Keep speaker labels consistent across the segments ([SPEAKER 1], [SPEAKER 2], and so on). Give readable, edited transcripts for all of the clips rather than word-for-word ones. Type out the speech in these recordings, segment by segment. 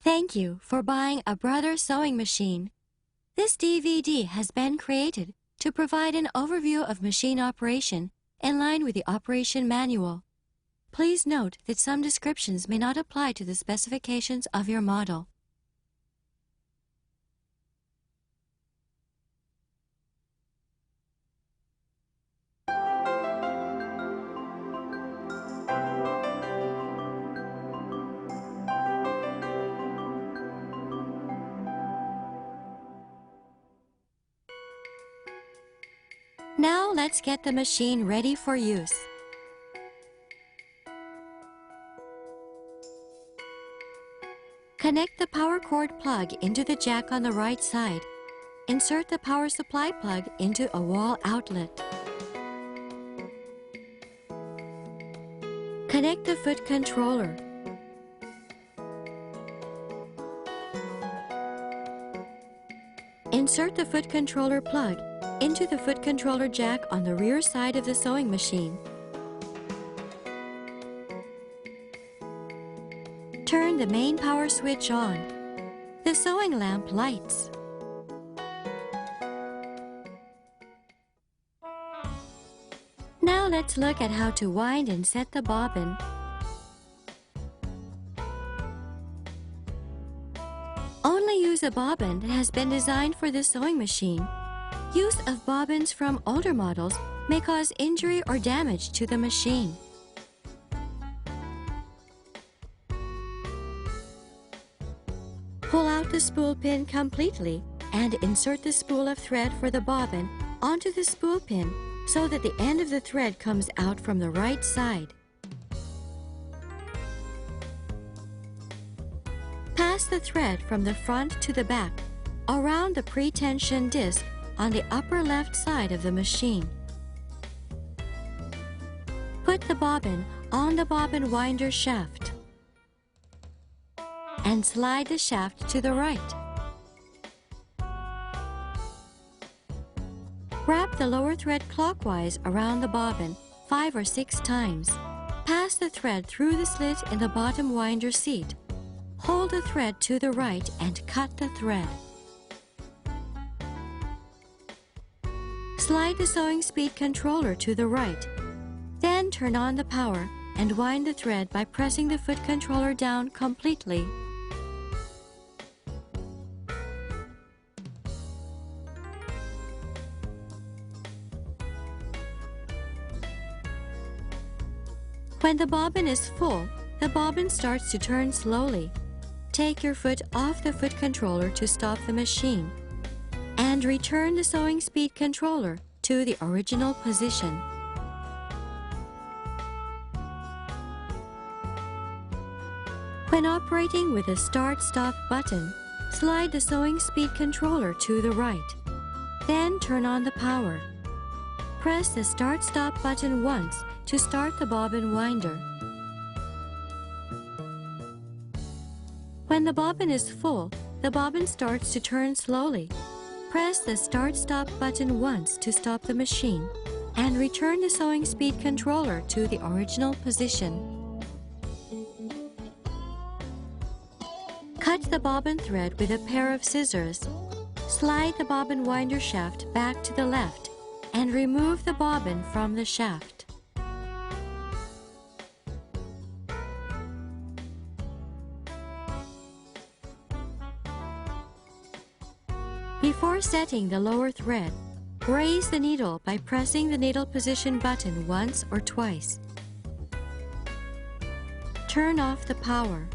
[SPEAKER 1] Thank you for buying a Brother sewing machine. This DVD has been created to provide an overview of machine operation in line with the operation manual. Please note that some descriptions may not apply to the specifications of your model. Now let's get the machine ready for use. Connect the power cord plug into the jack on the right side. Insert the power supply plug into a wall outlet. Connect the foot controller. Insert the foot controller plug into the foot controller jack on the rear side of the sewing machine. Turn the main power switch on. The sewing lamp lights. Now let's look at how to wind and set the bobbin. Only use a bobbin that has been designed for this sewing machine. Use of bobbins from older models may cause injury or damage to the machine. Pull out the spool pin completely and insert the spool of thread for the bobbin onto the spool pin so that the end of the thread comes out from the right side. Pass the thread from the front to the back around the pre-tension disc on the upper left side of the machine. Put the bobbin on the bobbin winder shaft and slide the shaft to the right. Wrap the lower thread clockwise around the bobbin 5 or 6 times. Pass the thread through the slit in the bottom winder seat. Hold the thread to the right and cut the thread. Slide the sewing speed controller to the right. Then turn on the power and wind the thread by pressing the foot controller down completely. When the bobbin is full, the bobbin starts to turn slowly. Take your foot off the foot controller to stop the machine and return the sewing speed controller to the original position. When operating with the start-stop button, slide the sewing speed controller to the right. Then turn on the power. Press the start-stop button once to start the bobbin winder. When the bobbin is full, the bobbin starts to turn slowly. Press the start-stop button once to stop the machine and return the sewing speed controller to the original position. Cut the bobbin thread with a pair of scissors. Slide the bobbin winder shaft back to the left and remove the bobbin from the shaft. Before setting the lower thread, raise the needle by pressing the needle position button once or twice. Turn off the power.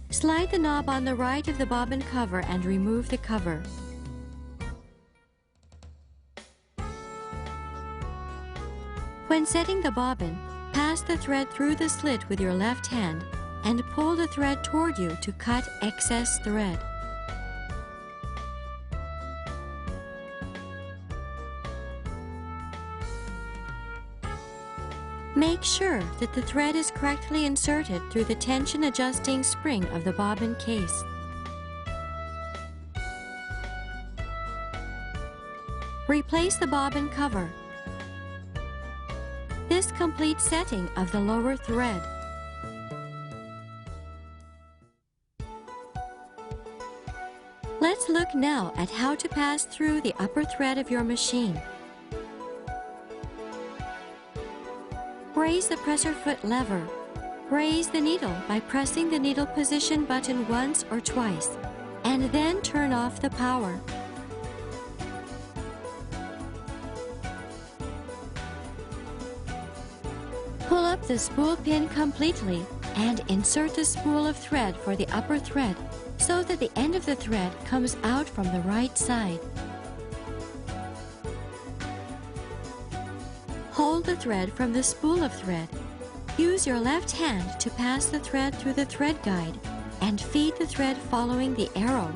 [SPEAKER 1] Slide the knob on the right of the bobbin cover and remove the cover. When setting the bobbin, pass the thread through the slit with your left hand and pull the thread toward you to cut excess thread. Make sure that the thread is correctly inserted through the tension adjusting spring of the bobbin case. Replace the bobbin cover. This completes setting of the lower thread. Let's look now at how to pass through the upper thread of your machine. Raise the presser foot lever. Raise the needle by pressing the needle position button once or twice, and then turn off the power. Pull up the spool pin completely and insert the spool of thread for the upper thread so that the end of the thread comes out from the right side. Hold the thread from the spool of thread. Use your left hand to pass the thread through the thread guide and feed the thread following the arrow.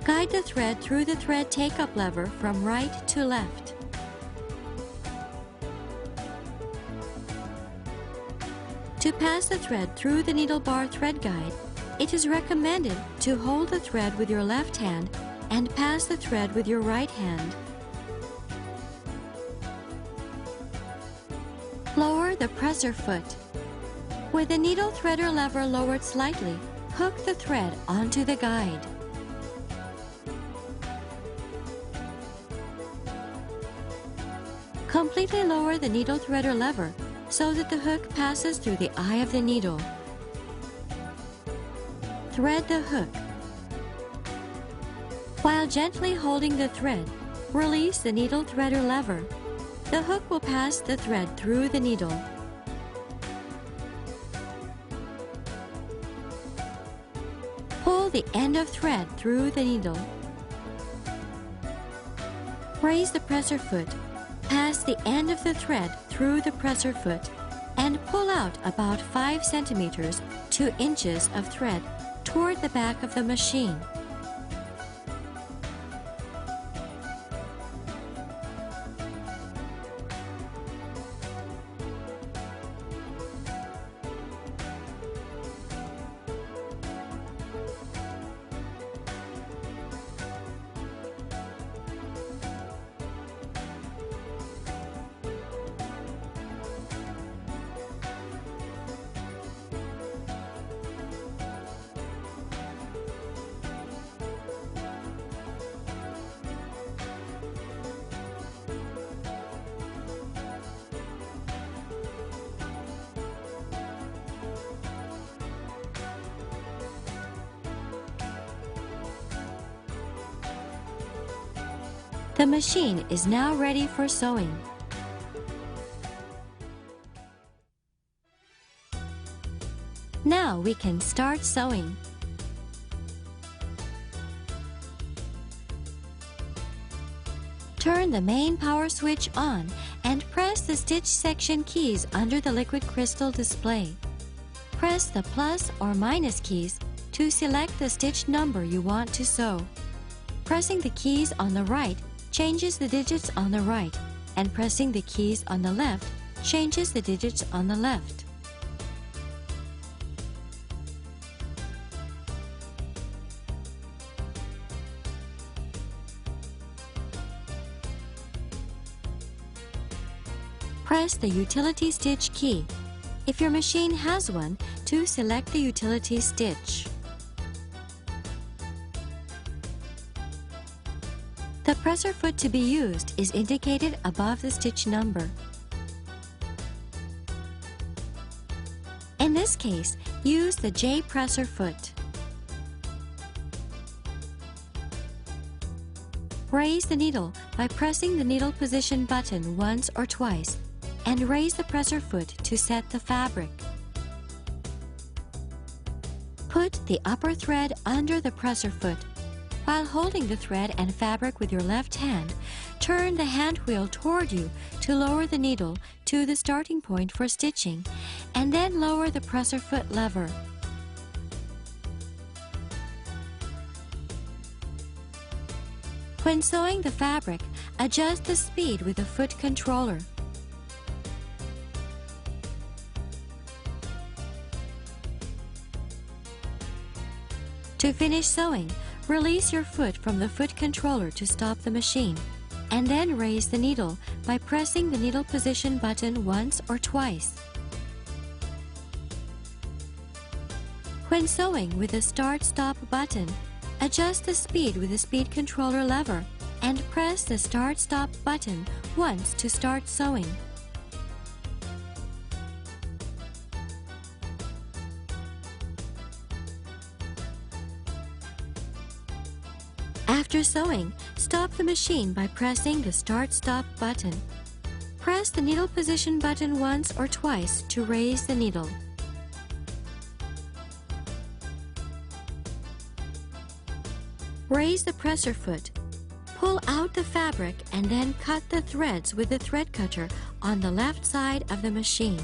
[SPEAKER 1] Guide the thread through the thread take-up lever from right to left. To pass the thread through the needle bar thread guide, it is recommended to hold the thread with your left hand and pass the thread with your right hand. Lower the presser foot. With the needle threader lever lowered slightly, hook the thread onto the guide. Completely lower the needle threader lever so that the hook passes through the eye of the needle. Thread the hook. While gently holding the thread, release the needle threader lever. The hook will pass the thread through the needle. Pull the end of thread through the needle. Raise the presser foot. Pass the end of the thread through the presser foot and pull out about 5 centimeters, 2 inches of thread toward the back of the machine. The machine is now ready for sewing. Now we can start sewing. Turn the main power switch on and press the stitch section keys under the liquid crystal display. Press the plus or minus keys to select the stitch number you want to sew. Pressing the keys on the right changes the digits on the right, and pressing the keys on the left changes the digits on the left. Press the utility stitch key, if your machine has one, to select the utility stitch. The presser foot to be used is indicated above the stitch number. In this case, use the J presser foot. Raise the needle by pressing the needle position button once or twice, and raise the presser foot to set the fabric. Put the upper thread under the presser foot. While holding the thread and fabric with your left hand, turn the hand wheel toward you to lower the needle to the starting point for stitching, and then lower the presser foot lever. When sewing the fabric, adjust the speed with the foot controller. To finish sewing, Release your foot from the foot controller to stop the machine, and then raise the needle by pressing the needle position button once or twice. When sewing with the Start-Stop button, adjust the speed with the speed controller lever and press the Start-Stop button once to start sewing. After sewing, stop the machine by pressing the Start-Stop button. Press the needle position button once or twice to raise the needle. Raise the presser foot. Pull out the fabric and then cut the threads with the thread cutter on the left side of the machine.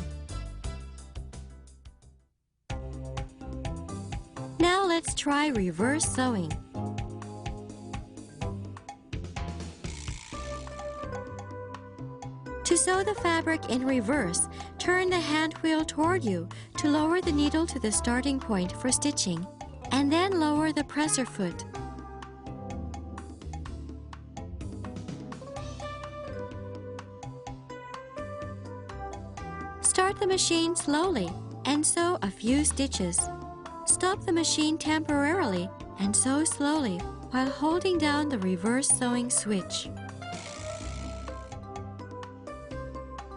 [SPEAKER 1] Now let's try reverse sewing. To sew the fabric in reverse, turn the hand wheel toward you to lower the needle to the starting point for stitching, and then lower the presser foot. Start the machine slowly and sew a few stitches. Stop the machine temporarily and sew slowly while holding down the reverse sewing switch.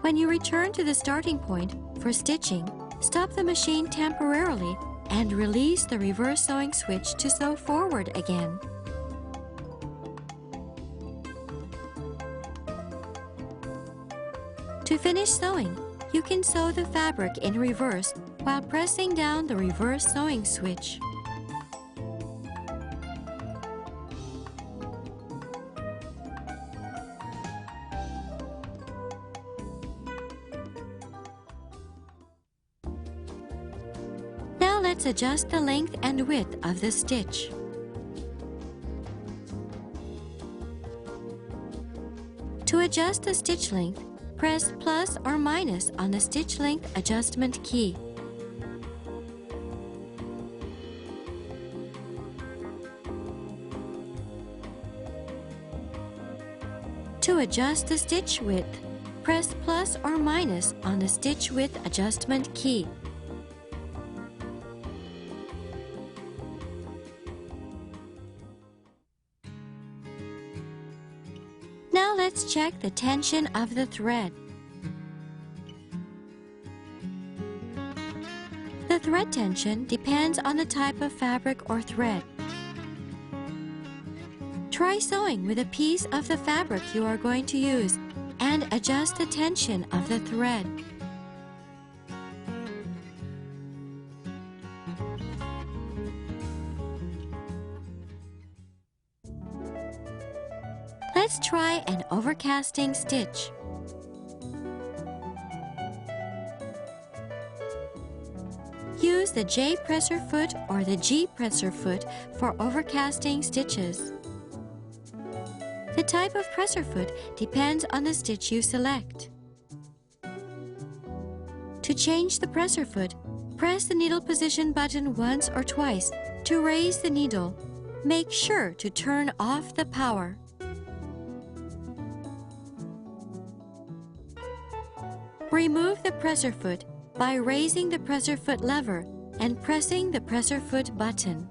[SPEAKER 1] When you return to the starting point for stitching, stop the machine temporarily and release the reverse sewing switch to sew forward again. To finish sewing, you can sew the fabric in reverse while pressing down the reverse sewing switch. Now let's adjust the length and width of the stitch. To adjust the stitch length, press plus or minus on the stitch length adjustment key. To adjust the stitch width, press plus or minus on the stitch width adjustment key. Now let's check the tension of the thread. The thread tension depends on the type of fabric or thread. Try sewing with a piece of the fabric you are going to use and adjust the tension of the thread. Let's try an overcasting stitch. Use the J presser foot or the G presser foot for overcasting stitches. The type of presser foot depends on the stitch you select. To change the presser foot, press the needle position button once or twice to raise the needle. Make sure to turn off the power. Remove the presser foot by raising the presser foot lever and pressing the presser foot button.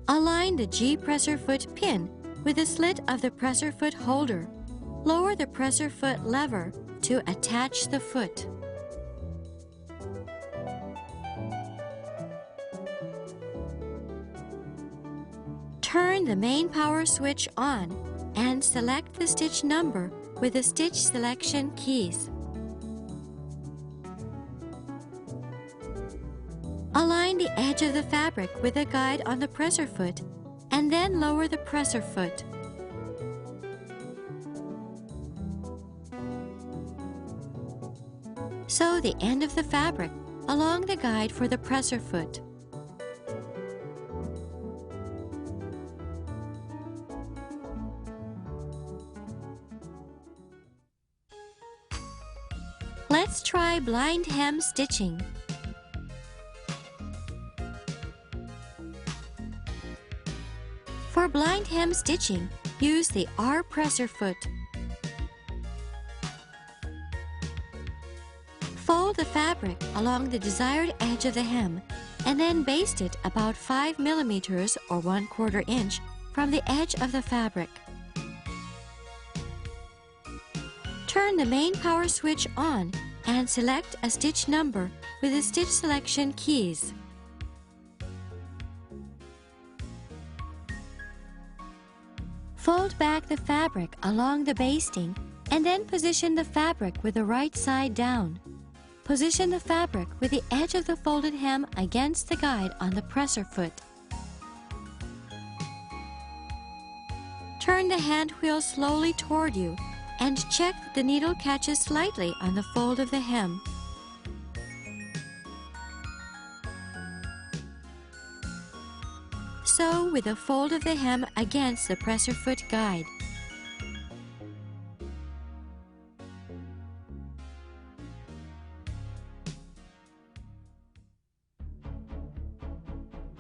[SPEAKER 1] Align the G presser foot pin with the slit of the presser foot holder. Lower the presser foot lever to attach the foot. Turn the main power switch on and select the stitch number with the stitch selection keys. Align the edge of the fabric with a guide on the presser foot and then lower the presser foot. Sew the end of the fabric along the guide for the presser foot. Let's try blind hem stitching. For blind hem stitching, use the R presser foot. Fold the fabric along the desired edge of the hem and then baste it about 5 mm or 1/4 inch from the edge of the fabric. Turn the main power switch on and select a stitch number with the stitch selection keys. Fold back the fabric along the basting and then position the fabric with the right side down. Position the fabric with the edge of the folded hem against the guide on the presser foot. Turn the hand wheel slowly toward you and check that the needle catches slightly on the fold of the hem. Sew with the fold of the hem against the presser foot guide.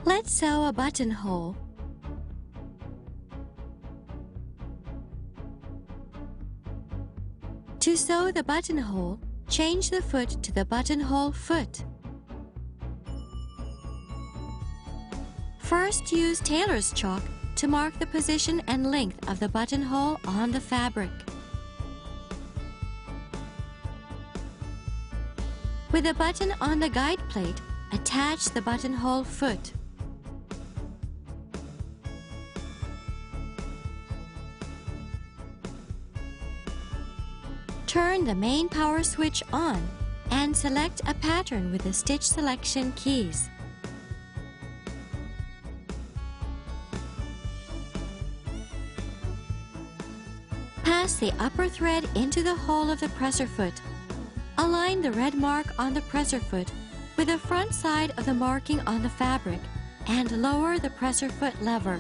[SPEAKER 1] Let's sew a buttonhole. To sew the buttonhole, change the foot to the buttonhole foot. First, use tailor's chalk to mark the position and length of the buttonhole on the fabric. With the button on the guide plate, attach the buttonhole foot. Turn the main power switch on and select a pattern with the stitch selection keys. Pass the upper thread into the hole of the presser foot. Align the red mark on the presser foot with the front side of the marking on the fabric and lower the presser foot lever.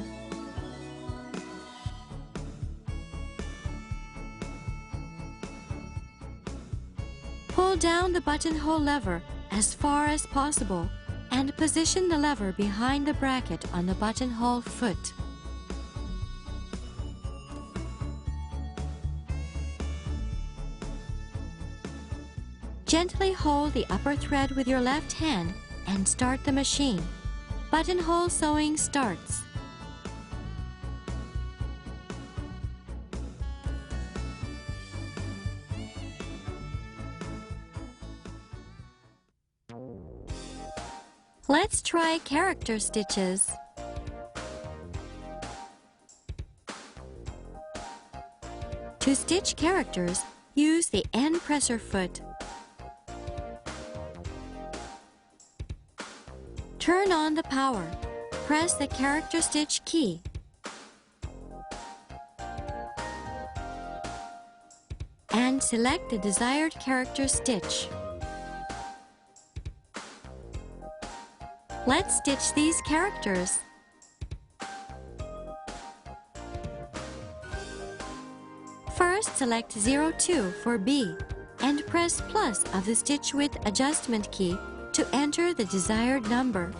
[SPEAKER 1] Pull down the buttonhole lever as far as possible and position the lever behind the bracket on the buttonhole foot. Gently hold the upper thread with your left hand and start the machine. Buttonhole sewing starts. Let's try character stitches. To stitch characters, use the N presser foot. Turn on the power. Press the character stitch key. And select the desired character stitch. Let's stitch these characters. First, select 02 for B and press plus of the stitch width adjustment key to enter the desired number.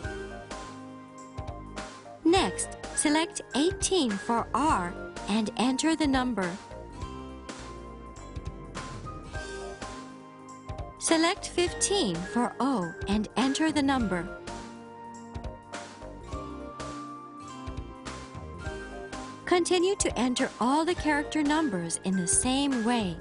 [SPEAKER 1] Next, select 18 for R and enter the number. Select 15 for O and enter the number. Continue to enter all the character numbers in the same way.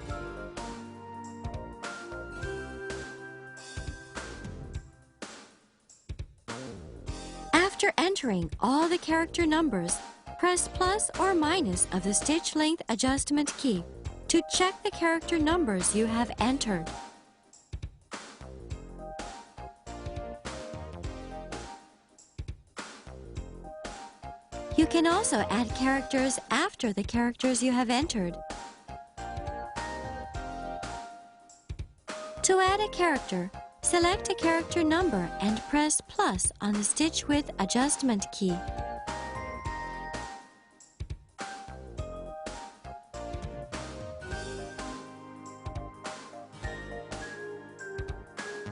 [SPEAKER 1] After entering all the character numbers, press plus or minus of the stitch length adjustment key to check the character numbers you have entered. You can also add characters after the characters you have entered. To add a character, select a character number and press plus on the stitch width adjustment key.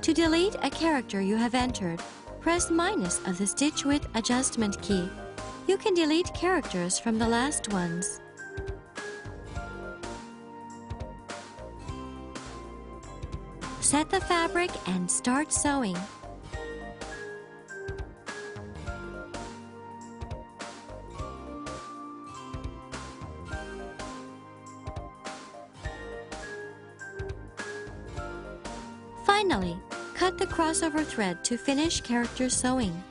[SPEAKER 1] To delete a character you have entered, press minus of the stitch width adjustment key. You can delete characters from the last ones. Set the fabric and start sewing. Finally, cut the crossover thread to finish character sewing.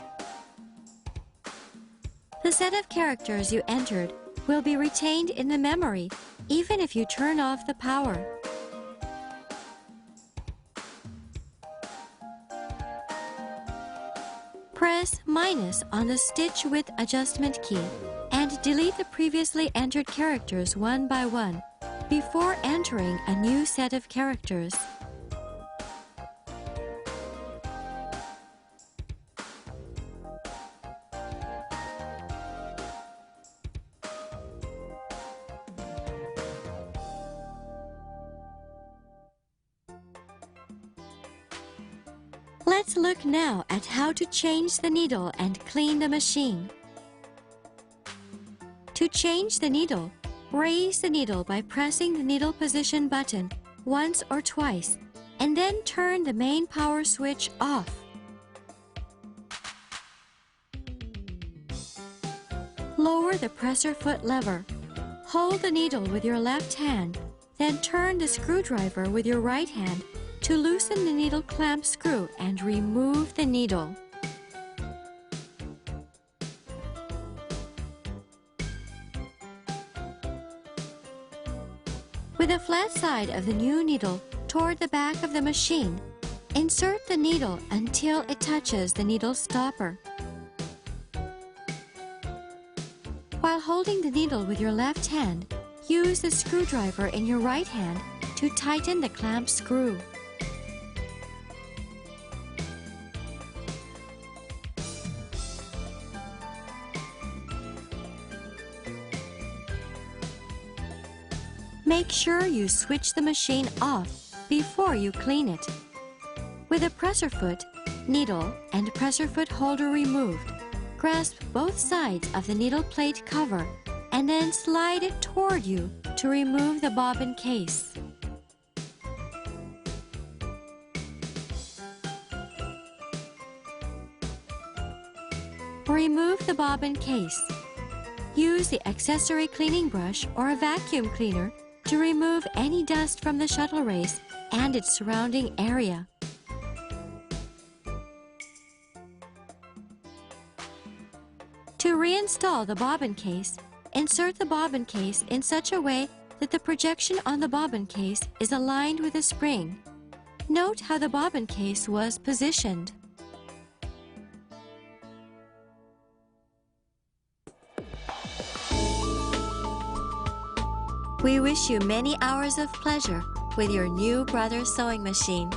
[SPEAKER 1] The set of characters you entered will be retained in the memory even if you turn off the power. Press minus on the stitch width adjustment key and delete the previously entered characters one by one before entering a new set of characters. Let's look now at how to change the needle and clean the machine. To change the needle, raise the needle by pressing the needle position button once or twice, and then turn the main power switch off. Lower the presser foot lever. Hold the needle with your left hand, then turn the screwdriver with your right hand to loosen the needle clamp screw and remove the needle. With the flat side of the new needle toward the back of the machine, insert the needle until it touches the needle stopper. While holding the needle with your left hand, use the screwdriver in your right hand to tighten the clamp screw. Make sure you switch the machine off before you clean it. With a presser foot, needle, and presser foot holder removed, grasp both sides of the needle plate cover and then slide it toward you to remove the bobbin case. Remove the bobbin case. Use the accessory cleaning brush or a vacuum cleaner to remove any dust from the shuttle race and its surrounding area. To reinstall the bobbin case, insert the bobbin case in such a way that the projection on the bobbin case is aligned with the spring. Note how the bobbin case was positioned. We wish you many hours of pleasure with your new Brothers sewing machine.